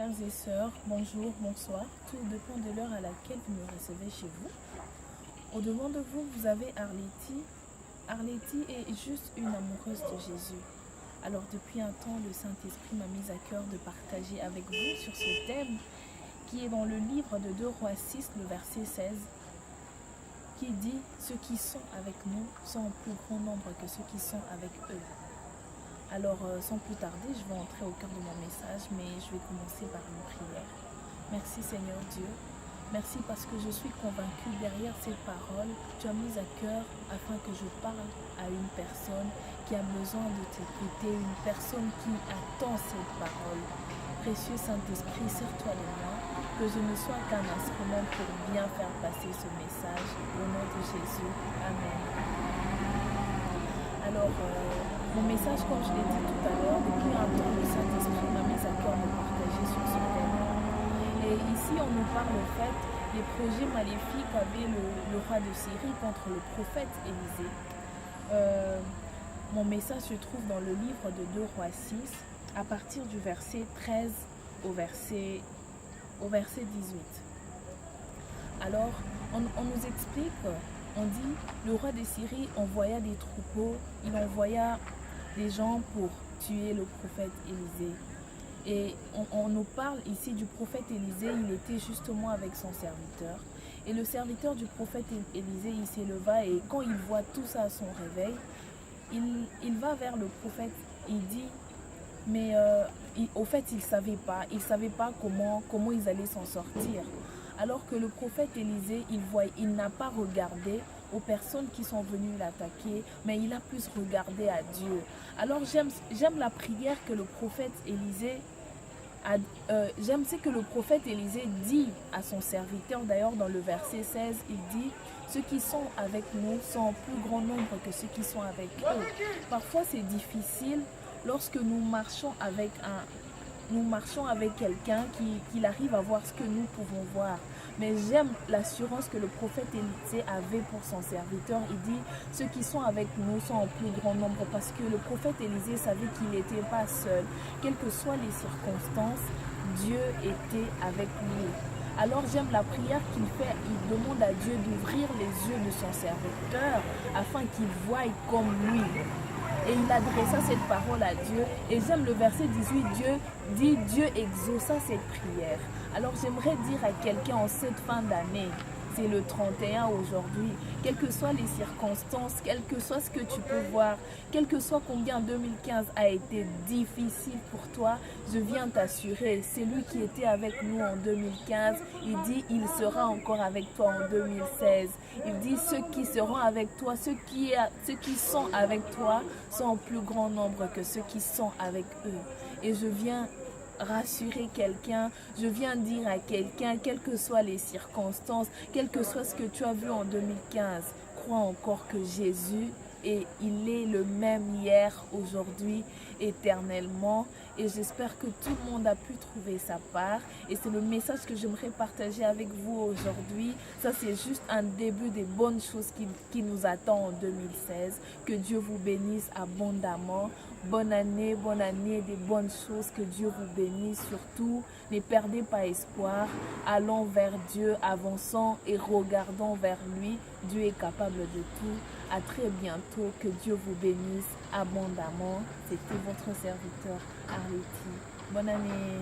frères et sœurs, bonjour, bonsoir. Tout dépend de l'heure à laquelle vous me recevez chez vous. Au-devant de vous, vous avez Arletty. Arletty est juste une amoureuse de Jésus. Alors depuis un temps, le Saint-Esprit m'a mis à cœur de partager avec vous sur ce thème qui est dans le livre de 2 Rois 6, le verset 16, qui dit « Ceux qui sont avec nous sont en plus grand nombre que ceux qui sont avec eux ». Alors, sans plus tarder, je vais entrer au cœur de mon message, mais je vais commencer par une prière. Merci Seigneur Dieu. Merci parce que je suis convaincue derrière ces paroles, tu as mis à cœur afin que je parle à une personne qui a besoin de t'écouter, une personne qui attend cette parole. Précieux Saint-Esprit, sers-toi de moi, que je ne sois qu'un instrument pour bien faire passer ce message. Au nom de Jésus. Amen. Alors, mon message, comme je l'ai dit tout à l'heure, depuis un temps, le Saint-Esprit m'a mis à cœur de partager sur ce thème. Et ici, on nous parle au fait des projets maléfiques qu'avait le roi de Syrie contre le prophète Élisée. Mon message se trouve dans le livre de 2 Rois 6, à partir du verset 13 au verset 18. Alors, on nous explique, on dit, le roi de Syrie envoya des troupeaux, il envoya des gens pour tuer le prophète Élisée. Et on nous parle ici du prophète Élisée, il était justement avec son serviteur. Et le serviteur du prophète Élisée, il s'éleva et quand il voit tout ça à son réveil, il va vers le prophète, il dit, mais au fait il ne savait pas comment ils allaient s'en sortir. Alors que le prophète Élisée, il n'a pas regardé aux personnes qui sont venues l'attaquer, mais il a plus regardé à Dieu. Alors j'aime la prière que le prophète Élisée j'aime ce que le prophète Élisée dit à son serviteur. D'ailleurs, dans le verset 16, il dit « Ceux qui sont avec nous sont en plus grand nombre que ceux qui sont avec eux ». Parfois, c'est difficile lorsque nous marchons avec quelqu'un qui arrive à voir ce que nous pouvons voir. Mais j'aime l'assurance que le prophète Élisée avait pour son serviteur. Il dit, ceux qui sont avec nous sont en plus grand nombre, parce que le prophète Élisée savait qu'il n'était pas seul. Quelles que soient les circonstances, Dieu était avec lui. Alors j'aime la prière qu'il fait. Il demande à Dieu d'ouvrir les yeux de son serviteur afin qu'il voie comme lui. Et il adressa cette parole à Dieu. Et j'aime le verset 18, Dieu exauça cette prière. Alors j'aimerais dire à quelqu'un en cette fin d'année, c'est le 31 aujourd'hui, quelles que soient les circonstances, quel que soit ce que tu peux voir, quel que soit combien 2015 a été difficile pour toi, je viens t'assurer, c'est lui qui était avec nous en 2015, il dit il sera encore avec toi en 2016. Il dit ceux qui seront avec toi, ceux qui sont avec toi sont en plus grand nombre que ceux qui sont avec eux. Et je viens rassurer quelqu'un, je viens dire à quelqu'un, quelles que soient les circonstances, quel que soit ce que tu as vu en 2015, crois encore que Jésus il est le même hier, aujourd'hui, éternellement. Et j'espère que tout le monde a pu trouver sa part. Et c'est le message que j'aimerais partager avec vous aujourd'hui. Ça, c'est juste un début des bonnes choses qui nous attend en 2016. Que Dieu vous bénisse abondamment. Bonne année, des bonnes choses. Que Dieu vous bénisse. Surtout, ne perdez pas espoir. Allons vers Dieu, avançons et regardons vers lui. Dieu est capable de tout. À très bientôt, que Dieu vous bénisse abondamment. C'était votre serviteur Arletty. Bonne année.